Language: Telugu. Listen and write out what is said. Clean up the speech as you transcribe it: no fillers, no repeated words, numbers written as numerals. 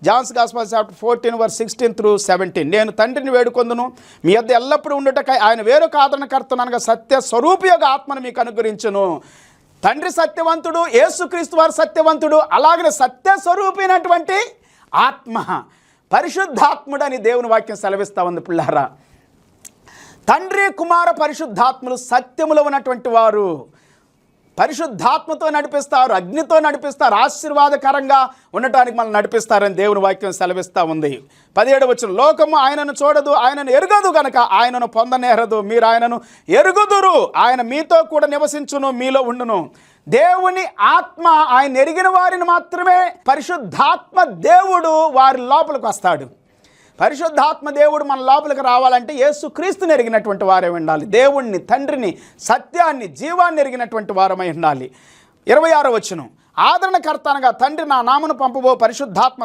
Johne's gospel chapter 14:16-17. నేను తండ్రిని వేడుకొందును, మీ యొద్ద ఎల్లప్పుడూ ఉండుటకై ఆయన వేరొక ఆదరణకర్తను అనగా సత్య స్వరూపియోగ ఆత్మను మీకు అనుగ్రహించును. తండ్రి సత్యవంతుడు, యేసుక్రీస్తు వారు సత్యవంతుడు, అలాగనే సత్య స్వరూపైనటువంటి ఆత్మ పరిశుద్ధాత్ముడని దేవుని వాక్యం సెలవిస్తూ ఉంది. పిల్లారా, తండ్రి కుమార పరిశుద్ధాత్ములు సత్యములో ఉన్నటువంటి వారు. పరిశుద్ధాత్మతో నడిపిస్తారు, అగ్నితో నడిపిస్తారు, ఆశీర్వాదకరంగా ఉండటానికి మనల్ని నడిపిస్తారని దేవుని వాక్యం సెలవిస్తూ ఉంది. 17వ వచనం, లోకము ఆయనను చూడదు, ఆయనను ఎరుగదు గనక ఆయనను పొందనేరదు. మీరు ఆయనను ఎరుగుదురు, ఆయన మీతో కూడా నివసించును, మీలో ఉండును. దేవుని ఆత్మ ఆయన ఎరిగిన వారిని మాత్రమే పరిశుద్ధాత్మ దేవుడు వారి లోపలికి వస్తాడు. పరిశుద్ధాత్మ దేవుడు మన లోపలికి రావాలంటే యేసుక్రీస్తుని ఎరిగినటువంటి వారే ఉండాలి. దేవుణ్ణి, తండ్రిని, సత్యాన్ని, జీవాన్ని ఎరిగినటువంటి వారమై ఉండాలి. 26వ వచనం, ఆదరణకర్త అనగా తండ్రి నా నామను పంపబో పరిశుద్ధాత్మ